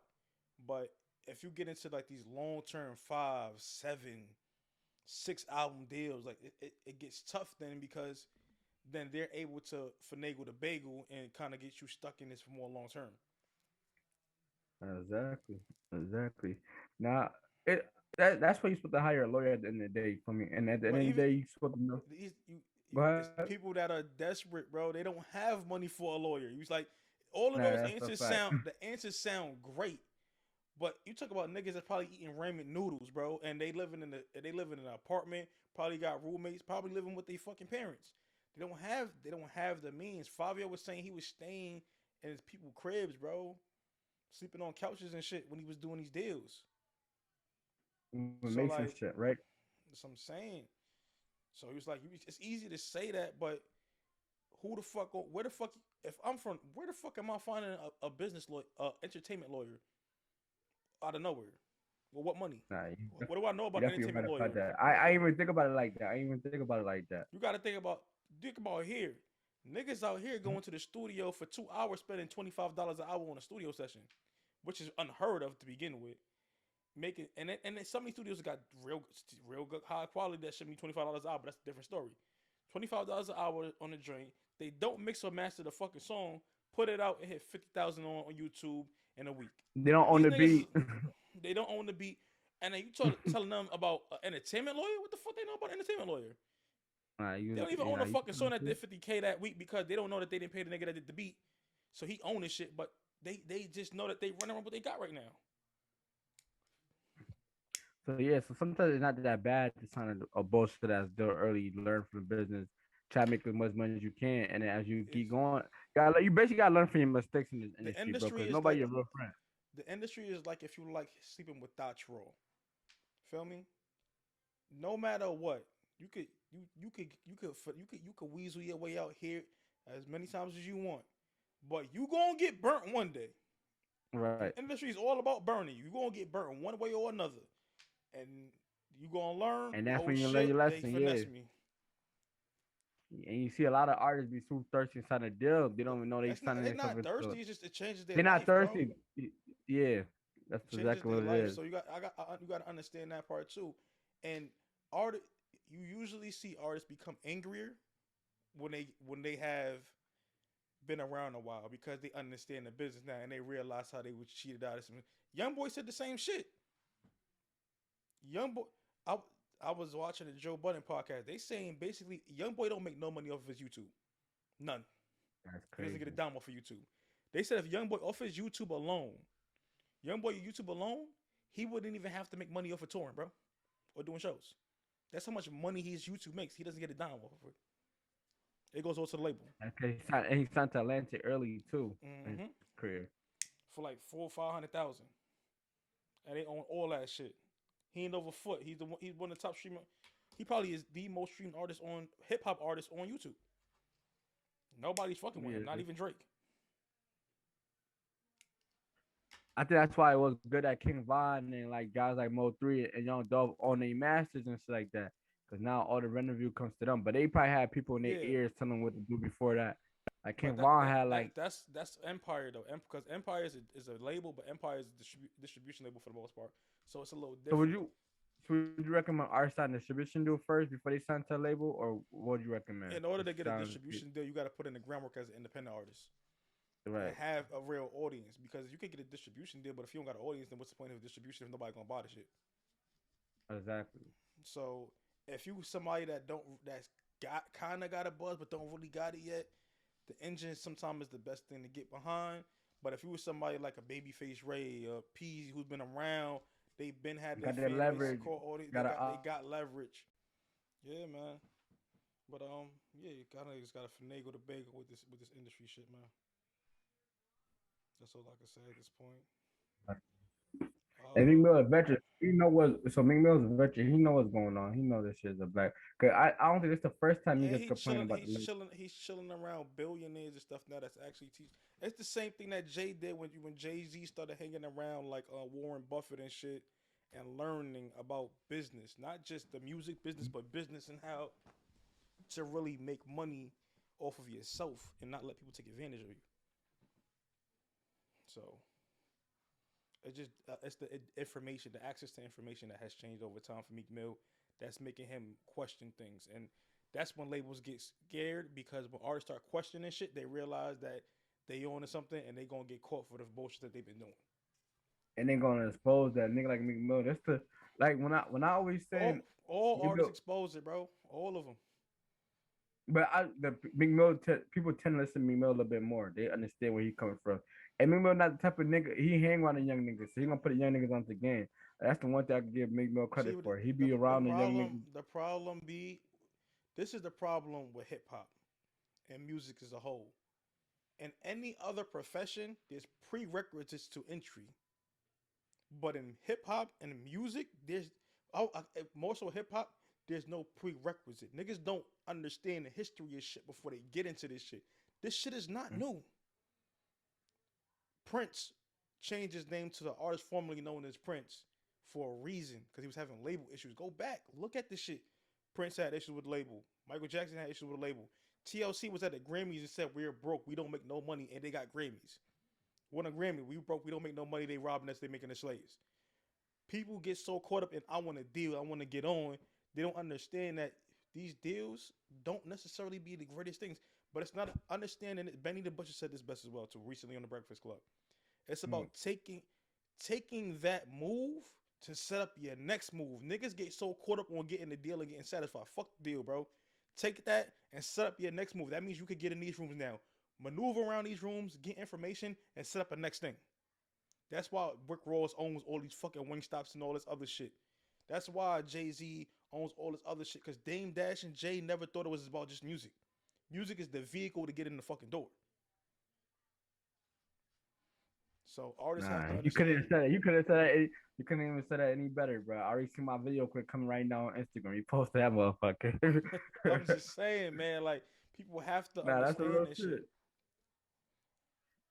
But if you get into like these long term 5, 7, 6 album deals, like it gets tough then, because then they're able to finagle the bagel and kind of get you stuck in this for more long term. Exactly. Exactly. Now, it that's why you're supposed to hire a lawyer at the end of the day for me. And at the end But of the even day, you supposed to know. these Go it's ahead. people that are desperate, bro. They don't have money for a lawyer. You like all of Nah, those that's a answers fact. sound the answers sound great, but you talk about niggas that's probably eating ramen noodles, bro, and they living in an apartment, probably got roommates, probably living with their fucking parents. They don't have the means. Fabio was saying he was staying in his people cribs, bro, sleeping on couches and shit when he was doing these deals. With So Mason like, shit, right? that's what I'm saying. So he was like, it's easy to say that, but who the fuck? Where the fuck? If I'm from, where the fuck am I finding a business lawyer, entertainment lawyer out of nowhere? Well, what money? Nah, What do I know you about definitely right entertainment about lawyers? that. I even think about it like that. I even think about it like that. You got to think about here. Niggas out here going to the studio for 2 hours, spending $25 an hour on a studio session, which is unheard of to begin with. Making and then some of these studios got real good high quality that should be $25 an hour, but that's a different story. $25 an hour on the drain. They don't mix or master the fucking song, put it out and hit 50,000 on YouTube in a week. They don't own These the niggas, beat. they don't own the beat. And then you telling them about an entertainment lawyer? What the fuck they know about an entertainment lawyer? They don't even own a fucking song that did 50K that week because they don't know that they didn't pay the nigga that did the beat. So he owned this shit, but they just know that they run around what they got right now. So yeah, so sometimes it's not that bad to sign a bullshit that's still early. Learn from the business, try to make as much money as you can, and then as you keep It's going, you basically gotta learn from your mistakes in this the industry, bro. industry Because is nobody like your real friend. the industry is like if you like sleeping with Dotch raw. Feel me? No matter what, you could weasel your way out here as many times as you want, but you gonna get burnt one day. Right. The industry is all about burning you. You gonna get burnt one way or another, and you gonna learn. And that's Oh when you learn shit, your they lesson. Yeah. finessed me. And you see a lot of artists be so thirsty to sign a deal. They don't even know they That's not. signing They're themselves not into. thirsty. It's just it changes their They're not life, bro. thirsty. Yeah, that's It changes exactly their what it life. is. So you got to understand that part too. And art, you usually see artists become angrier when they have been around a while because they understand the business now and they realize how they was cheated out of some. Young boy said the same shit. Young boy, I I was watching the Joe Budden podcast. They saying basically Young Boy don't make no money off of his YouTube, none. That's He doesn't get a crazy. dime off of YouTube. They said if Young Boy off his YouTube alone, Young Boy YouTube alone, he wouldn't even have to make money off of touring, bro, or doing shows. That's how much money his YouTube makes. He doesn't get a dime off of it. It goes over to the label. Okay, he signed to Atlantic early too in his Mm-hmm. career. For like 400,000 or 500,000, and they own all that shit. He ain't over foot. He's one of the top streamer. He probably is the most streamed artist on hip hop artist on YouTube. Nobody's fucking with him. Not Yeah, even Drake. I think that's why it was good at King Von and like guys like Mo 3 and Young Dolph on their masters and shit like that. Cause now all the revenue comes to them. But they probably had people in their Yeah, ears telling them what to do before that. Like King but that Von that, had that like. that's Empire though. Because Empire is a label, but Empire is a distribution label for the most part. So it's a little So would different. you so would you recommend our side distribution do it first before they sign to a label, or what would you recommend? In order Just to get a distribution deal, you got to put in the groundwork as an independent artist and right, have a real audience. Because you can get a distribution deal, but if you don't got an audience, then what's the point of a distribution if nobody gonna buy the shit? exactly. So if you somebody that's got kind of got a buzz but don't really got it yet, the engine sometimes is the best thing to get behind. But if you was somebody like a Babyface Ray or Peasy who's been around, they've been had their Got that fan base, leverage. core audience, Got a they got leverage. Yeah, man. But yeah, you kind of just gotta finagle the bagel with this industry shit, man. That's all I can say at this point. And Meek Uh, Mill a veteran. He know what. So Meek Mill's a veteran. He know what's going on. He know this shit's a black. Cause I don't think it's the first time yeah, niggas complain about the. he's chilling around billionaires and stuff now. That's actually teach. It's the same thing that Jay did when Jay Z started hanging around like Warren Buffett and shit, and learning about business, not just the music business, but business and how to really make money off of yourself and not let people take advantage of you. So it's the information, the access to information that has changed over time for Meek Mill. That's making him question things, and that's when labels get scared because when artists start questioning shit, they realize that they own something and they gonna get caught for the bullshit that they've been doing. And they gonna expose that nigga like Meek Mill. That's the like when I always saying All Meek artists Mill, expose it, bro. All of them. but the Meek Mill people tend to listen to Meek Mill a little bit more. They understand where he coming from. And Meek Mill not the type of nigga he hang around the young niggas, so he gonna put the young niggas on the game. That's the one thing I can give Meek Mill See, credit for. He be around the young niggas. the problem be, this is the problem with hip hop and music as a whole. In any other profession, there's prerequisites to entry, but in hip hop and music, there's more so hip hop. There's no prerequisite. Niggas don't understand the history of shit before they get into this shit. This shit is not Mm. new. Prince changed his name to the artist formerly known as Prince for a reason because he was having label issues. Go back, look at this shit. Prince had issues with the label. Michael Jackson had issues with the label. TLC was at the Grammys and said we're broke, we don't make no money, and they got Grammys. Won a Grammy, we broke, we don't make no money. They robbing us, they making us slaves. People get so caught up in I want to deal, I want to get on. They don't understand that these deals don't necessarily be the greatest things. But it's not understanding it. Benny the Butcher said this best as well too recently on the Breakfast Club. It's about Mm. taking that move to set up your next move. Niggas get so caught up on getting the deal and getting satisfied. Fuck the deal, bro. Take that and set up your next move. That means you could get in these rooms now. Maneuver around these rooms, get information, and set up a next thing. That's why Rick Ross owns all these fucking Wingstops and all this other shit. That's why Jay-Z owns all this other shit. Because Dame Dash and Jay never thought it was about just music. Music is the vehicle to get in the fucking door. So artists have Nah, to you couldn't understand. even say that. You could have said that. You couldn't even say that any better, bro. I already see my video clip coming right now on Instagram. You post that motherfucker. I'm just saying, man, like people have to Nah, that's a understand real this shit. shit.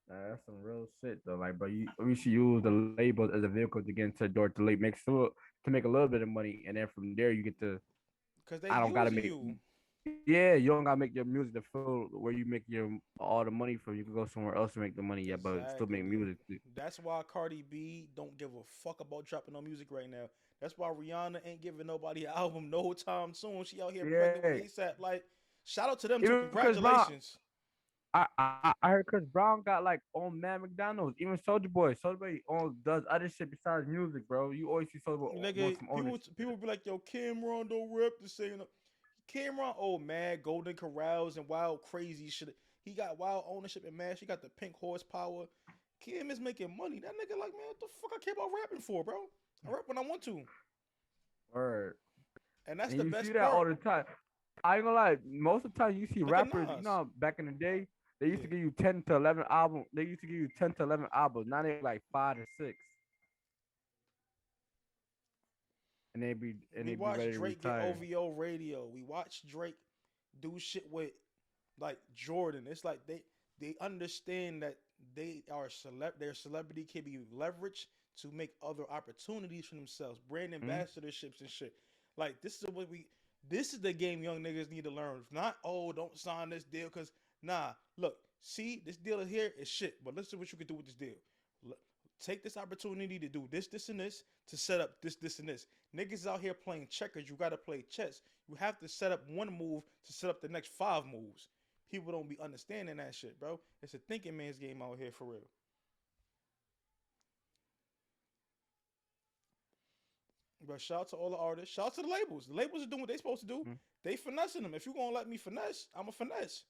Nah, that's some real shit though. Like, bro, we should use the labels as a vehicle to get into the door to make a little bit of money, and then from there you get to. Cause they I don't gotta using make. you. Yeah, you don't gotta make your music the field where you make your all the money from. You can go somewhere else to make the money, yeah, but still make Exactly. music. That's why Cardi B don't give a fuck about dropping no music right now. That's why Rihanna ain't giving nobody an album no time soon. She out here pregnant with Yeah, ASAP. Like, shout out to them too. even Chris Brown. Congratulations. I heard Chris Brown got like on Mad McDonald's. Even Soldier Boy on does other shit besides music, bro. You always see Soldier Boy doing Nigga, some people ownership. people be like, yo, Cameron don't rep the same. Cameron, oh man, Golden Corrals and wild crazy shit. He got wild ownership and mash. He got the pink horsepower. Kim is making money. That nigga like, man, what the fuck I care about rapping for, bro? I rap when I want to. Word. And that's And the you see best that all part. the time. I ain't gonna lie. Most of the time, you see Look at rappers. You Nas. know, back in the day, they used to Yeah. give you 10 to 11 albums. They used to give you 10 to 11 albums. Now they like 5 to 6, and We they be watched ready to Drake get retire. OVO radio. We watched Drake do shit with like Jordan. It's like they understand that they are their celebrity can be leveraged to make other opportunities for themselves, brand Hmm? ambassadorships and shit. Like this is the game young niggas need to learn. Not don't sign this deal because nah, look, see this deal here is shit, but listen what you can do with this deal. Take this opportunity to do this, and this to set up this, and this. Niggas out here playing checkers. You gotta play chess. You have to set up one move to set up the next five moves. People don't be understanding that shit, bro. It's a thinking man's game out here for real. But shout out to all the artists. Shout out to the labels. The labels are doing what they supposed to do. Hmm? They finessing them. If you gonna let me finesse, I'm a finesse.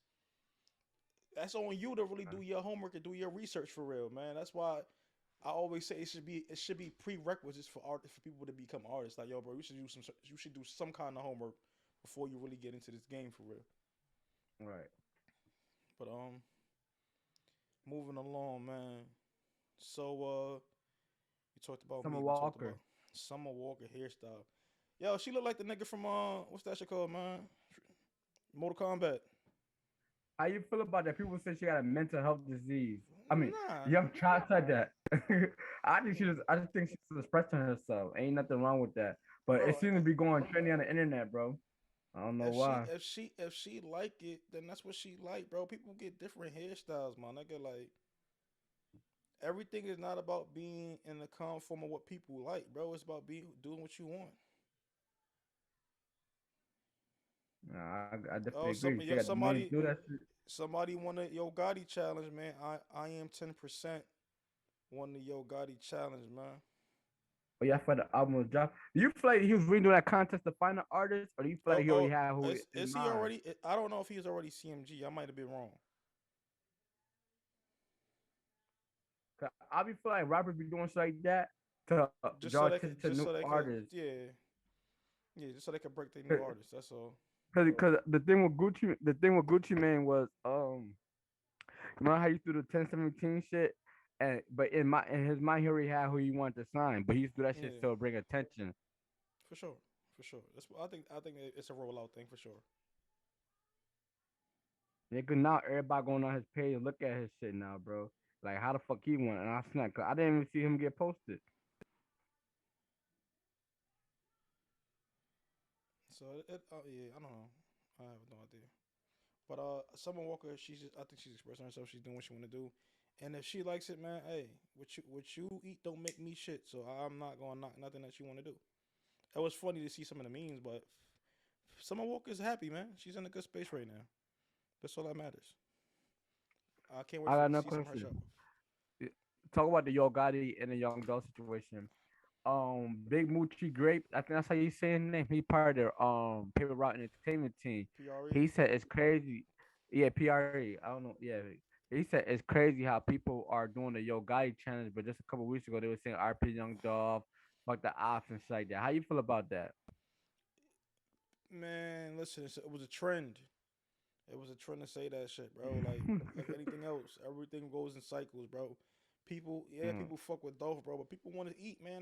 That's on you to really do your homework and do your research for real, man. That's why I always say it should be prerequisites for art for people to become artists. Like yo, bro, you should do some kind of homework before you really get into this game for real. Right. But moving along, man. So you talked about Summer Meek. We talked Walker. about Summer Walker hairstyle. Yo, she looked like the nigga from what's that shit called, man? Mortal Kombat. How you feel about that? People say she got a mental health disease. I mean, Nah, Young Child said that. I just think she's expressing herself. Ain't nothing wrong with that. But bro. it seems to be going trendy on the internet, bro. I don't know If she why. if she if she like it, then that's what she like, bro. People get different hairstyles, man. Nigga, like everything is not about being in the conform of what people like, bro. It's about being doing what you want. Nah, I definitely Oh, agree. She got the money to do that shit. somebody won a Yo Gotti challenge, man. I am 10% won the Yo Gotti challenge, man. But yeah, for the album was dropped. Do you feel like he was redoing that contest to find an artist, or do you feel like he already Oh, had who in is he mind? already? I don't know if he's already CMG. I might have been wrong. I be feel like rappers be doing shit like that to Just draw so they attention could, to just new so they could, artists. yeah, yeah, just so they could break their new artists. That's all. Cause the thing with Gucci Mane was remember how you threw the 1017 shit, and but in his mind he already had who he wanted to sign, but he used to do that shit Yeah, still bring attention. for sure, for sure. That's I think it's a rollout thing for sure. Nigga, now everybody going on his page and look at his shit now, bro. Like how the fuck he won? And I snapped. 'Cause I didn't even see him get posted. So yeah, I don't know. I have no idea. But Summer Walker, I think she's expressing herself. She's doing what she want to do, and if she likes it, man, hey, what you eat don't make me shit. So I'm not gonna knock nothing that you want to do. It was funny to see some of the memes, but Summer Walker's happy, man. She's in a good space right now. That's all that matters. I can't wait I for got you to no see some of her question. shop. Talk about the Yo Gotti and the Young Dolph situation. Big Moochie Grape, I think that's how you say his name. He part of their Paper Route Entertainment team. PRE. He said it's crazy. Yeah, PRE. I don't know. Yeah. He said it's crazy how people are doing the Yo Gotti challenge, but just a couple weeks ago they were saying RP Young Dolph, fuck the ops and shit like that. How you feel about that? Man, listen, it was a trend. It was a trend to say that shit, bro. Like anything else, everything goes in cycles, bro. People, yeah, Mm. people fuck with Dolph, bro, but people want to eat, man.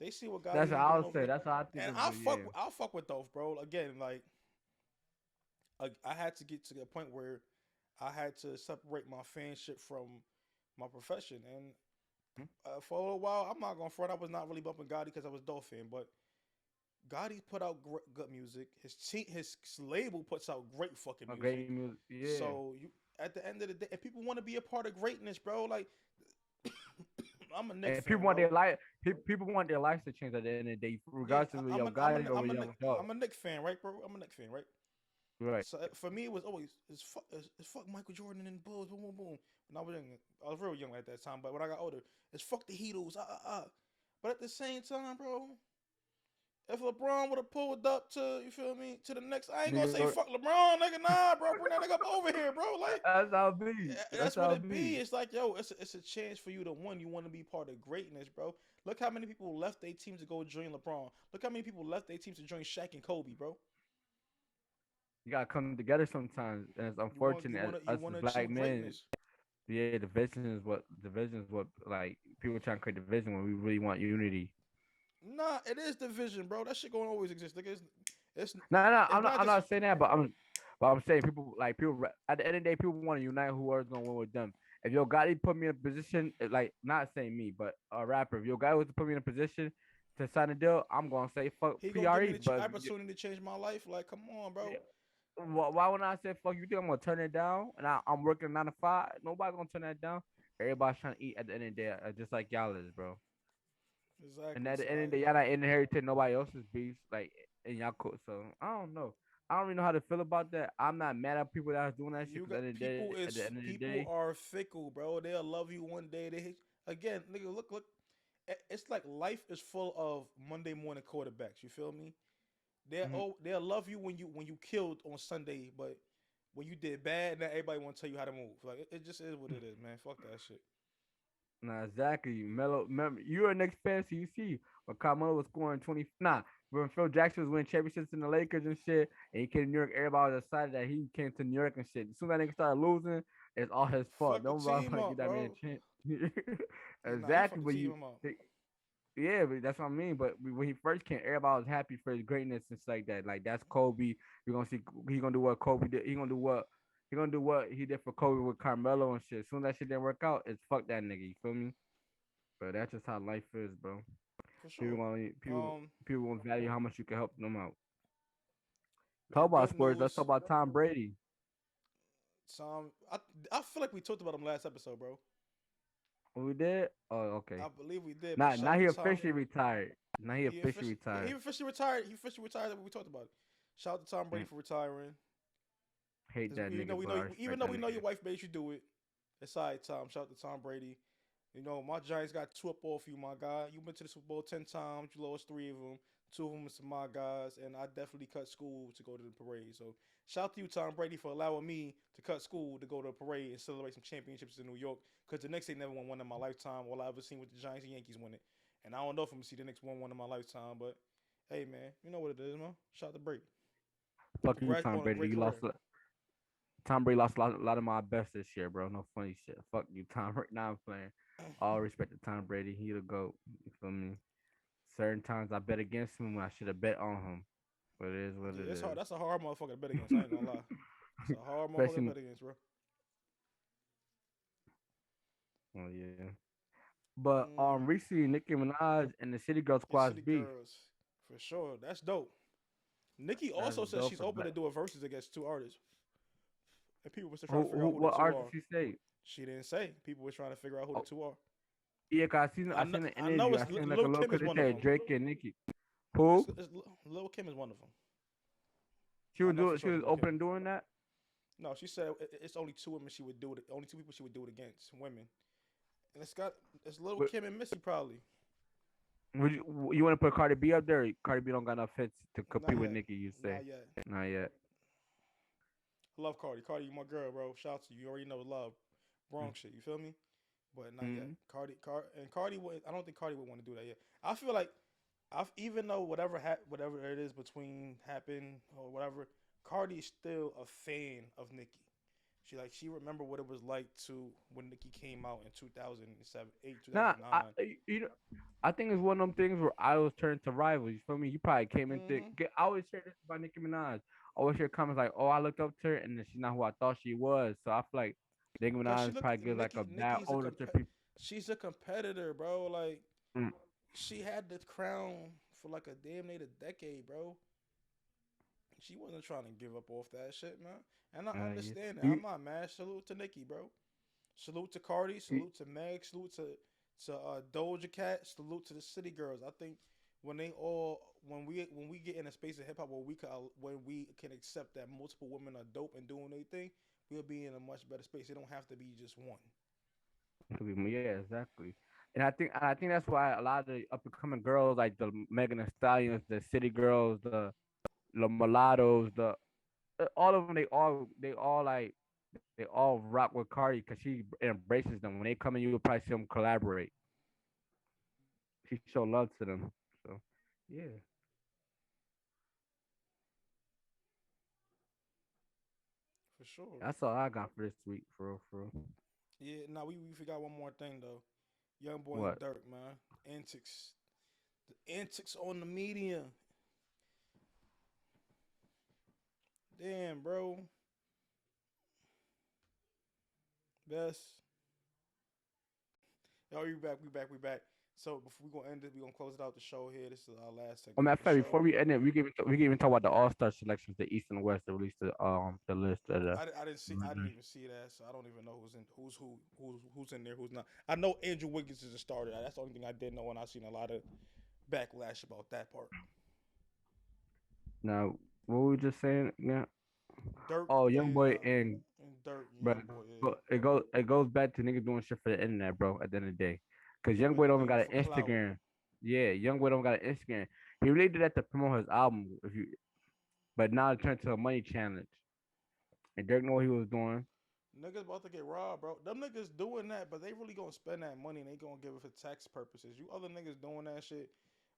They see what That's Gotti what been I doing would over say. there, That's how I think and of it. Yeah. I'll fuck with Dolph, bro. Again, I had to get to the point where I had to separate my fanship from my profession, and for a little while, I'm not gonna front. I was not really bumping Gotti because I was Dolph fan, but Gotti put out good music. His label puts out great fucking A music. great music. Yeah. So you, at the end of the day, if people want to be a part of greatness, bro, like I'm a Nick And people fan, want their bro. life. People want their lives to change at the end of the day, Yeah, regardless of Yo Gotti or Young Dolph. I'm a Nick fan, right, bro? I'm a Nick fan, right? Right. So for me, it was always it's fuck Michael Jordan and the Bulls, boom, boom, boom. When I was young, I was real young at that time, but when I got older, it's fuck the Heatles, But at the same time, bro, if LeBron would have pulled up to, you feel me, to the next, I ain't New gonna say York. fuck LeBron, nigga, nah, bro, bring that nigga up over here, bro. Like, That's how it be. That's that's how what it it be. be. It's like, yo, it's a chance for you to win. You want to be part of greatness, bro. Look how many people left their teams to go join LeBron. Look how many people left their teams to join Shaq and Kobe, bro. You gotta come together sometimes, and it's unfortunate as You us want as to black achieve men. greatness. Yeah, division is what like people trying to create division when we really want unity. Nah, it is division, bro. That shit gonna always exist. Like it's No, no, it's not I'm just not saying that, but I'm saying people like people at the end of the day, people want to unite whoever's gonna win with them. If Yo Gotti put me in a position, like not saying me, but a rapper, if Yo Gotti was to put me in a position to sign a deal, I'm gonna say fuck he gonna give me PRE. the But opportunity to change my life. Like, come on, bro. why would I say fuck you? Think I'm gonna turn it down? And I'm working 9 to 5. Nobody gonna turn that down. Everybody's trying to eat at the end of the day, just like y'all is, bro. And Exactly. at the So end of like, the day, y'all not inheriting nobody else's beef, like in y'all cook. So I don't know. I don't really know how to feel about that. I'm not mad at people that's doing that shit you because got at the end of the people day, are fickle, bro. They'll love you one day. Again, nigga. Look. It's like life is full of Monday morning quarterbacks. You feel me? mhm. They'll love you when you killed on Sunday, but when you did bad, now everybody want to tell you how to move. Like it just is what it is, man. Fuck that shit. Nah, exactly. Melo, remember, you're a Knicks fan, so you see when Carmelo was scoring 20. Nah, when Phil Jackson was winning championships in the Lakers and shit, and he came to New York, everybody was excited that he came to New York and shit. As soon as that nigga started losing, it's all his fault. Fuck the Nobody team want to give up, that man bro. a chance. Nah, he Exactly, fucked but the team up. yeah, but that's what I mean. But when he first came, everybody was happy for his greatness and stuff like that. Like that's Kobe. We're gonna see he gonna do what Kobe did. He gonna do what he did for Kobe with Carmelo and shit. As soon as that shit didn't work out, it's fuck that nigga. You feel me? But that's just how life is, bro. For People sure. want Um, people won't value how much you can help them out. the Talk about good sports. Let's talk news, about Tom Brady. Tom. I feel like we talked about him last episode, bro. We did. Oh, okay. I believe we did, but Not shout now out he to Tom. officially retired. Now he officially He retired. officially retired. He officially retired. We talked about it. Shout out to Tom Brady Mm, for retiring. hate that Even though nigga, we but know, I even respect though that we know your nigga. wife made you do it. It's all right, Tom. Shout out to Tom Brady. My Giants got two up off you, my guy. You've been to the Super Bowl 10 times. You lost three of them. Two of them is my guys, and I definitely cut school to go to the parade. So shout out to you, Tom Brady, for allowing me to cut school to go to a parade and celebrate some championships in New York. Because the Knicks ain't never won one in my lifetime. All I ever seen with the Giants and Yankees win it, and I don't know if I'm gonna see the Knicks win one in my lifetime. But hey, man, you know what it is, man. Shout out to Brady. Fuck you, Congrats Tom on a Brady. great You lost. career. Tom Brady lost a lot of my best this year, bro. No funny shit. Fuck you, Tom. Right now I'm playing. All respect to Tom Brady. He the goat. You feel me? Certain times I bet against him when I should have bet on him. But it is what Yeah, it it's hard. is. That's a hard motherfucker to bet against. I ain't gonna lie. It's a hard motherfucker to Especially, bet against, bro. oh yeah. But Mm, recently Nicki Minaj and the City Girl and Squad's City beef. Girls, for sure. That's dope. Nikki That's also says dope she's for open black. to do a versus against two artists, and people were still trying to figure Who out who the what two artist are. you say? She didn't say. People were trying to figure out who the Oh two are. yeah, cause I seen an I know interview. I it's seen like a Lil little Kim clip is that one of said them. Drake and Nicki. Who? Lil Kim is one of them. She I was know for doing. sure She it's was Lil Kim. open doing that. No, she said it's only two women she would do it. Only two people she would do it against women, and it's Lil But Kim and Missy probably. would you want to put Cardi B up there? Cardi B don't got enough hits to Not compete with yet. Nicki. You say Not yet. not yet. I love Cardi. Cardi, you my girl, bro. Shout out to you. You already know love. Wrong shit. You feel me? But not yet. Mm-hmm. Cardi would. I don't think Cardi would want to do that yet. I feel like, even though whatever it is between happened or whatever, Cardi is still a fan of Nicki. She remember what it was like to when Nicki came out in 2007, 8, Nah, 2009. you know, I think it's one of them things where I was turned to rivals. You feel me? You probably came in thick. Mm-hmm. I always hear this about Nicki Minaj. I always hear comments like, "Oh, I looked up to her, and then she's not who I thought she was." So I feel like Nicki Cause she Minaj look probably gives like a bad Nicki's odor to people. she's a competitor, bro. Like Mm, she had the crown for like a damn near a decade, bro. She wasn't trying to give up off that shit, man. And I yeah. understand that. You, I'm not mad. Salute to Nicki, bro. Salute to Cardi. you, Salute to Meg. Salute to Doja Cat. Salute to the City Girls. I think when they all when we get in a space of hip hop where we can accept that multiple women are dope and doing their thing, we'll be in a much better space. It don't have to be just one. yeah, exactly. And I think that's why a lot of the up and coming girls like the Megan Thee Stallions, the City Girls, the Mulattoes, all of them, they all like they all rock with Cardi because she embraces them. When they come in, you will probably see them collaborate. She show love to them. So, yeah, For sure. that's all I got for this week, for real. Yeah, now we forgot one more thing though. Young boy and What? Dirk, man. Antics. The antics on the media. Damn, bro. Best. Yo, we back, we back, we back. So before we gonna end it, we gonna close it out the show here. This is our last Oh, segment matter of of the fact, before show. we end it, we can even talk about the All Star selections, the East and West. They released the list of the. I didn't even see that, so I don't even know who's in there, who's not. I know Andrew Wiggins is a starter. That's the only thing I did know, and I seen a lot of backlash about that part. Now, what were we just saying? Yeah. Dirk Oh, young boy and and Dirk, bro, young boy, yeah. it goes back to niggas doing shit for the internet, bro. At the end of the day, cause Young Boy don't even got For an clout. Instagram. Yeah, Young Boy don't got an Instagram. He really did that to promote his album. But now it turned to a money challenge. And Dirk know what he was doing. Niggas about to get robbed, bro. Them niggas doing that, but they really gonna spend that money and they gonna give it for tax purposes. You other niggas doing that shit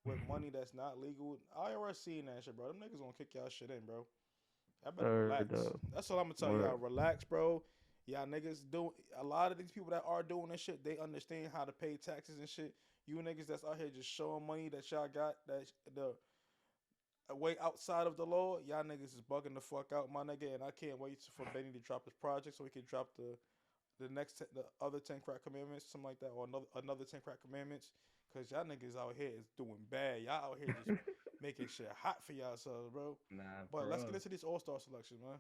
with money that's not legal. IRS seeing that shit, bro. Them niggas gonna kick y'all shit in, bro. Y'all better Third, relax. That's all I'm gonna tell word. y'all. Relax, bro. Y'all niggas do a lot of these people that are doing this shit. They understand how to pay taxes and shit. You niggas that's out here just showing money that y'all got that the way outside of the law. Y'all niggas is bugging the fuck out, my nigga. And I can't wait for Benny to drop his project so he can drop the other 10 crack commandments, something like that, or another 10 crack commandments. Cause y'all niggas out here is doing bad. Y'all out here just making shit hot for yourselves, bro. Nah, But for let's get real. into this All Star selection, man.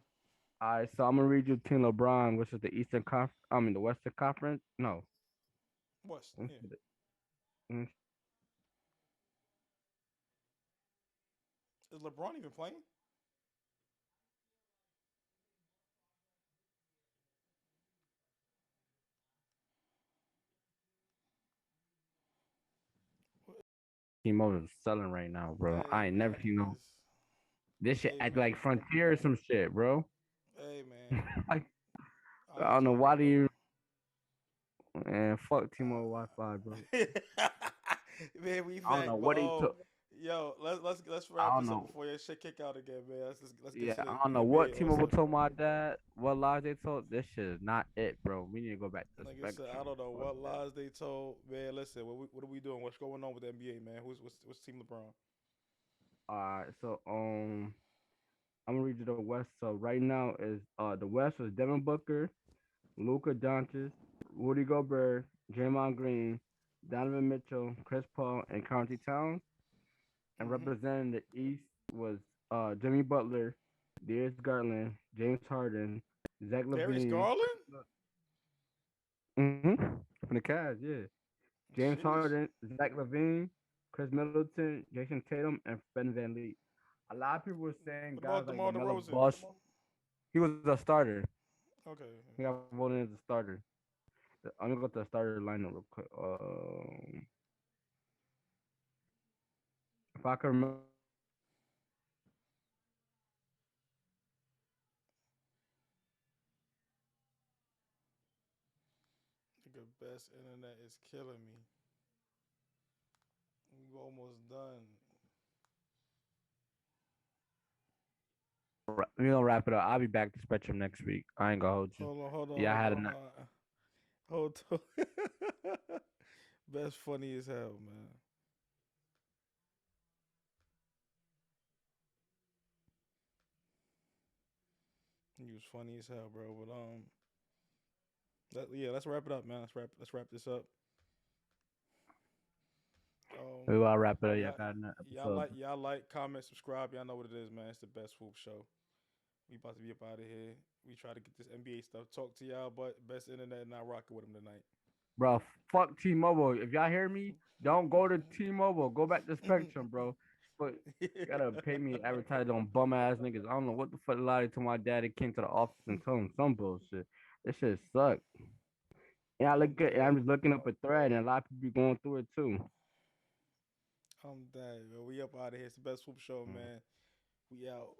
All right, so I'm gonna read you Team LeBron, which is the Eastern Conf. I mean the Western Conference. No, What's What's yeah? it? Mm, Is LeBron even playing? T-Mobile is selling right now, bro. Hey I ain't never man, seen no. This shit hey act man, like Frontier or some shit, bro. hey man. Like, I I ain't don't know talking why about do no. you man fuck T-Mobile Wi-Fi, bro. Man, we I don't back, know but what he took. yo, let's I wrap don't this up know. before your shit kick out again, man. Let's get Yeah, to the I don't know what NBA. T-Mobile Listen, told my dad. What lies they told. This shit is not it, bro. We need to go back to like I said, I Spectrum. don't know Fuck what that. lies they told, man. Listen, what are we doing? What's going on with the NBA, man? What's Team LeBron? All right, so I'm gonna read you the West. So right now is the West was Devin Booker, Luka Doncic, Rudy Gobert, Draymond Green, Donovan Mitchell, Chris Paul, and Carnty Towns. And Mm-hmm. representing the East was Jimmy Butler, Darius Garland, James Harden, Zach Darius Levine. Garland. Mm-hmm. From the Cavs, yeah. James Sheesh. Harden, Zach Levine, Chris Middleton, Jason Tatum, and Ben Van Lee. A lot of people were saying What guys about like DeMar LaMelo DeRozan? Ball. He was a starter. Okay. He got voted as a starter. I'm gonna go to the starter lineup real quick. If I can remember the names, The best internet is killing me. We almost done. we gonna wrap it up. I'll be back to Spectrum next week. I ain't gonna hold you. Hold on, Yeah, I hold had on. enough. Hold on. Best funny as hell, man. He was funny as hell, bro. But yeah, let's wrap it up, man. Let's wrap this up. We Um, will wrap it up. Yeah, y'all, I got enough episodes. y'all like, comment, subscribe. Y'all know what it is, man. It's the best Swoop show. We about to be up out of here. We try to get this NBA stuff. Talk to y'all, but best internet not rocking with them tonight. Bro, fuck T-Mobile. If y'all hear me, don't go to T-Mobile. Go back to Spectrum, bro. But gotta pay me advertise on bum ass niggas. I don't know what the fuck lied to my dad. He came to the office and told him some bullshit. This shit suck. And I I'm look at, and dead. I'm just looking up a thread, and a lot of people be going through it too. I'm dead. Yo, we up out of here. It's the best Swoop show, man. We out.